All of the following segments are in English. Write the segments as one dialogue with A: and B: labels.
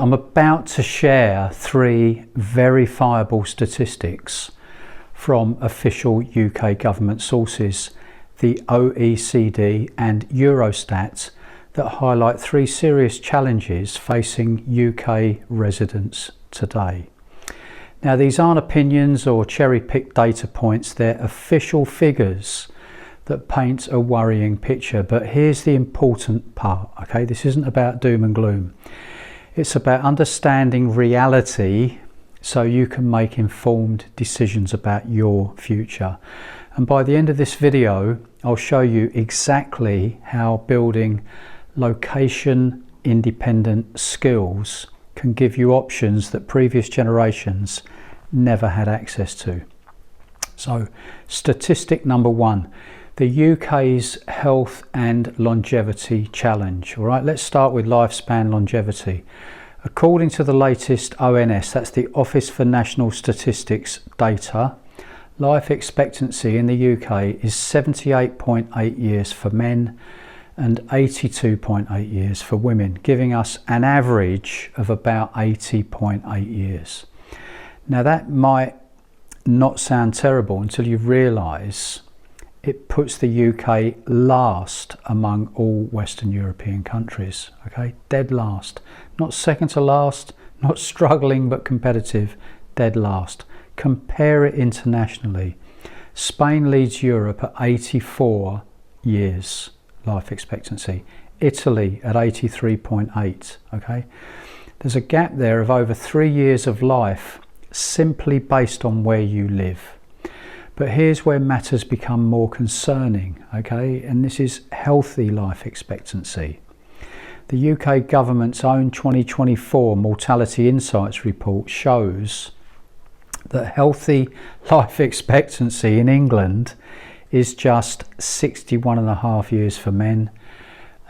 A: I'm about to share 3 verifiable statistics from official UK government sources, the OECD and Eurostat, that highlight 3 serious challenges facing UK residents today. Now, these aren't opinions or cherry-picked data points, they're official figures that paint a worrying picture. But here's the important part, okay? This isn't about doom and gloom. It's about understanding reality so you can make informed decisions about your future. And by the end of this video, I'll show you exactly how building location independent skills can give you options that previous generations never had access to. So, statistic number 1, the UK's health and longevity challenge. All right, let's start with lifespan longevity. According to the latest ONS, that's the Office for National Statistics data, life expectancy in the UK is 78.8 years for men and 82.8 years for women, giving us an average of about 80.8 years. Now, that might not sound terrible until you realise it puts the UK last among all Western European countries, okay? Dead last. Not second to last, not struggling but competitive, dead last. Compare it internationally. Spain leads Europe at 84 years life expectancy. Italy at 83.8, okay? There's a gap there of over 3 years of life simply based on where you live. But here's where matters become more concerning, okay? And this is healthy life expectancy. The UK government's own 2024 Mortality Insights report shows that healthy life expectancy in England is just 61.5 years for men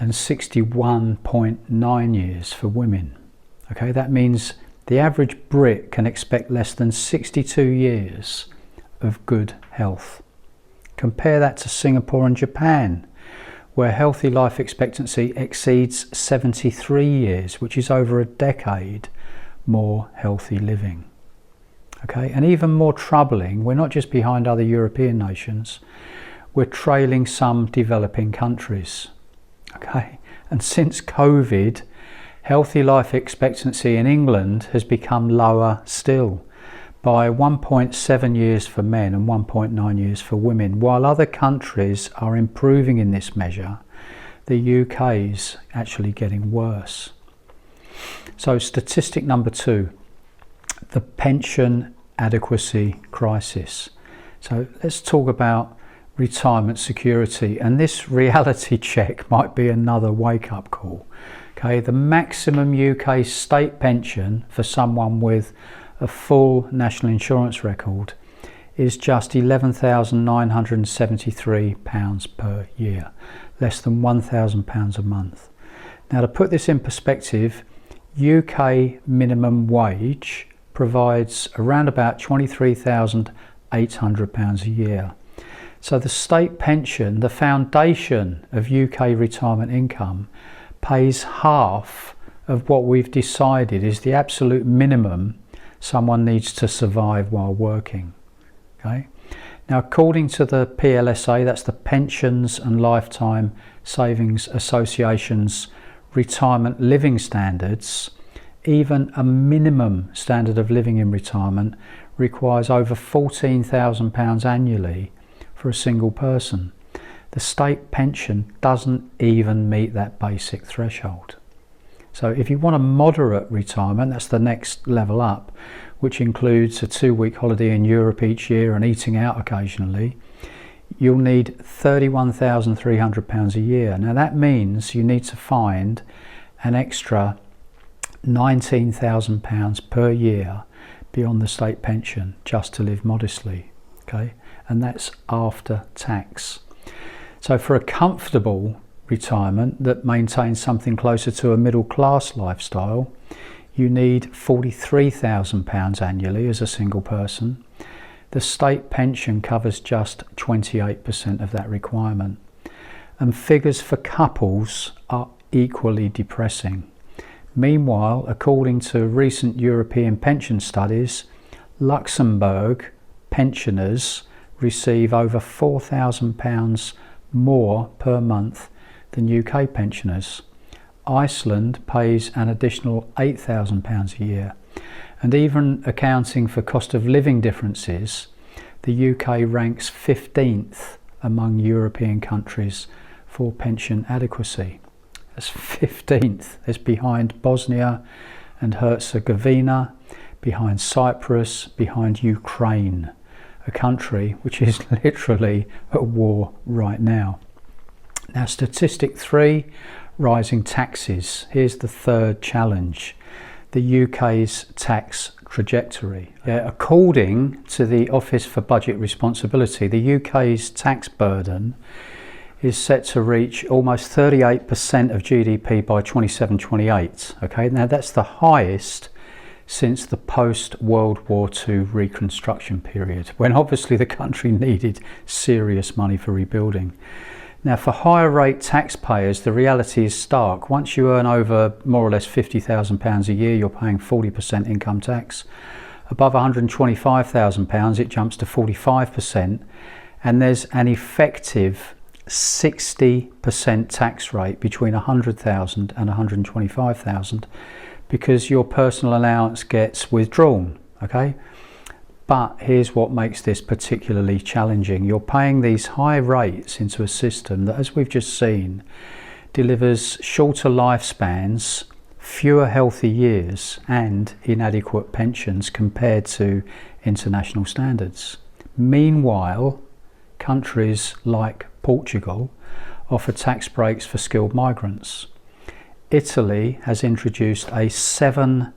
A: and 61.9 years for women. Okay, that means the average Brit can expect less than 62 years of good health. Compare that to Singapore and Japan, where healthy life expectancy exceeds 73 years, which is over a decade more healthy living. Okay, and even more troubling, we're not just behind other European nations, we're trailing some developing countries. Okay, and since COVID, healthy life expectancy in England has become lower still, by 1.7 years for men and 1.9 years for women. While other countries are improving in this measure, the UK's actually getting worse. So, statistic number 2, the pension adequacy crisis. So let's talk about retirement security, and this reality check might be another wake-up call. Okay, the maximum UK state pension for someone with a full national insurance record is just £11,973 per year, less than £1,000 a month. Now, to put this in perspective, UK minimum wage provides around about £23,800 a year. So the state pension, the foundation of UK retirement income, pays half of what we've decided is the absolute minimum someone needs to survive while working. Okay. Now, according to the PLSA, that's the Pensions and Lifetime Savings Association's retirement living standards, even a minimum standard of living in retirement requires over £14,000 annually for a single person. The state pension doesn't even meet that basic threshold. So if you want a moderate retirement, that's the next level up, which includes a 2-week holiday in Europe each year and eating out occasionally, you'll need £31,300 a year. Now, that means you need to find an extra £19,000 per year beyond the state pension just to live modestly, okay? And that's after tax. So for a comfortable retirement that maintains something closer to a middle class lifestyle, you need £43,000 annually as a single person. The state pension covers just 28% of that requirement. And figures for couples are equally depressing. Meanwhile, according to recent European pension studies, Luxembourg pensioners receive over £4,000 more per month than UK pensioners. Iceland pays an additional £8,000 a year. And even accounting for cost of living differences, the UK ranks 15th among European countries for pension adequacy. That's 15th. It's behind Bosnia and Herzegovina, behind Cyprus, behind Ukraine, a country which is literally at war right now. Now, Statistic 3, rising taxes. Here's the third challenge, the UK's tax trajectory. According to the Office for Budget Responsibility, the UK's tax burden is set to reach almost 38% of GDP by 27-28. Okay, now that's the highest since the post-World War II reconstruction period, when obviously the country needed serious money for rebuilding. Now, for higher rate taxpayers, the reality is stark. Once you earn over more or less £50,000 a year, you're paying 40% income tax. Above £125,000, it jumps to 45%. And there's an effective 60% tax rate between £100,000 and £125,000 because your personal allowance gets withdrawn, okay? But here's what makes this particularly challenging. You're paying these high rates into a system that, as we've just seen, delivers shorter lifespans, fewer healthy years, and inadequate pensions compared to international standards. Meanwhile, countries like Portugal offer tax breaks for skilled migrants. Italy has introduced a 7%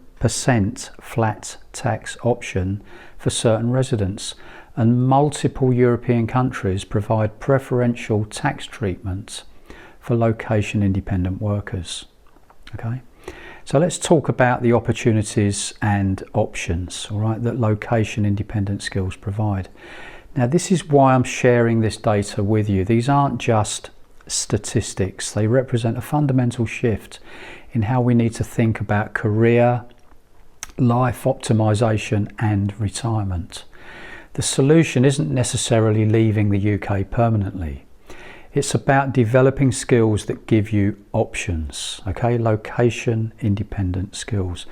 A: flat tax option for certain residents, and multiple European countries provide preferential tax treatment for location independent workers. Okay, so let's talk about the opportunities and options, all right, that location independent skills provide. Now, this is why I'm sharing this data with you. These aren't just statistics. They represent a fundamental shift in how we need to think about career, life optimization and retirement. The solution isn't necessarily leaving the UK permanently. It's about developing skills that give you options, okay? Location independent skills.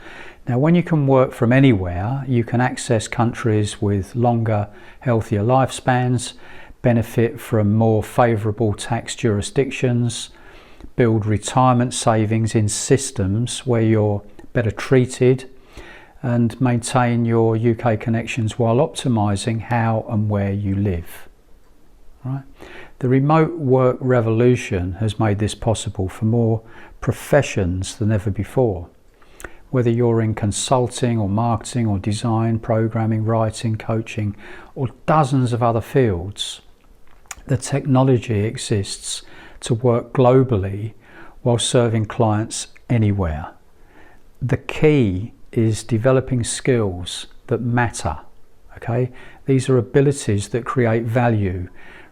A: Now, when you can work from anywhere, you can access countries with longer, healthier lifespans, benefit from more favourable tax jurisdictions, build retirement savings in systems where you're better treated, and maintain your UK connections while optimising how and where you live. Right? The remote work revolution has made this possible for more professions than ever before. Whether you're in consulting or marketing or design, programming, writing, coaching, or dozens of other fields, the technology exists to work globally while serving clients anywhere. The key is developing skills that matter, okay? These are abilities that create value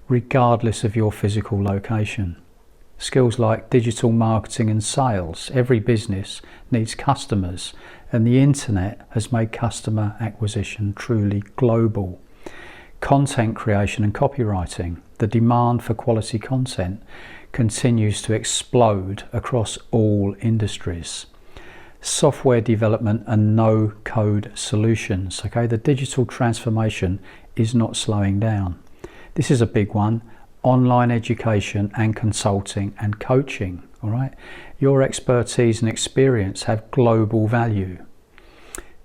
A: regardless of your physical location. Skills like digital marketing and sales. Every business needs customers, and the internet has made customer acquisition truly global. Content creation and copywriting. The demand for quality content continues to explode across all industries. Software development and no-code solutions. Okay, the digital transformation is not slowing down. This is a big one. Online education and consulting and coaching. All right, your expertise and experience have global value.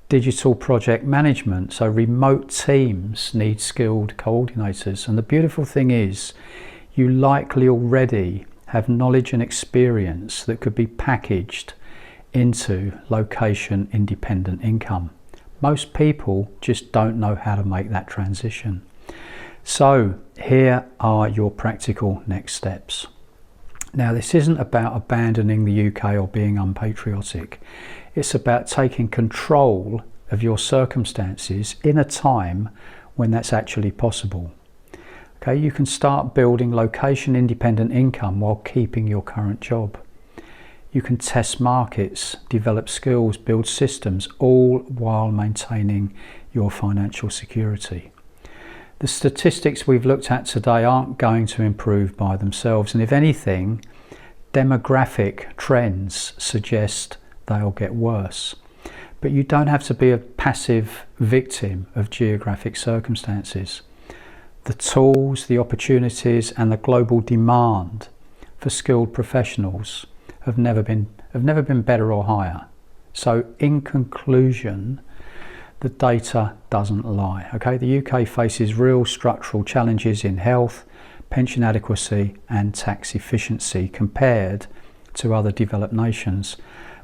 A: Digital project management. So remote teams need skilled coordinators. And the beautiful thing is, you likely already have knowledge and experience that could be packaged into location independent income. Most people just don't know how to make that transition. So here are your practical next steps. Now, this isn't about abandoning the UK or being unpatriotic. It's about taking control of your circumstances in a time when that's actually possible. Okay, you can start building location independent income while keeping your current job. You can test markets, develop skills, build systems, all while maintaining your financial security. The statistics we've looked at today aren't going to improve by themselves, and if anything, demographic trends suggest they'll get worse. But you don't have to be a passive victim of geographic circumstances. The tools, the opportunities, and the global demand for skilled professionals have never been better or higher. So in conclusion, the data doesn't lie. Okay, the UK faces real structural challenges in health, pension adequacy and tax efficiency compared to other developed nations.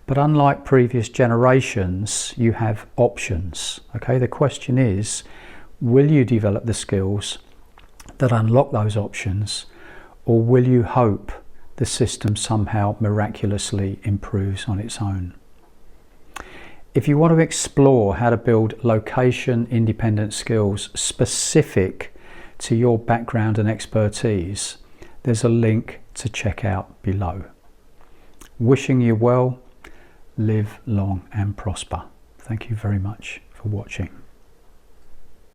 A: But unlike previous generations, you have options. Okay, the question is, will you develop the skills that unlock those options, or will you hope the system somehow miraculously improves on its own? If you want to explore how to build location-independent skills specific to your background and expertise, there's a link to check out below. Wishing you well, live long and prosper. Thank you very much for watching.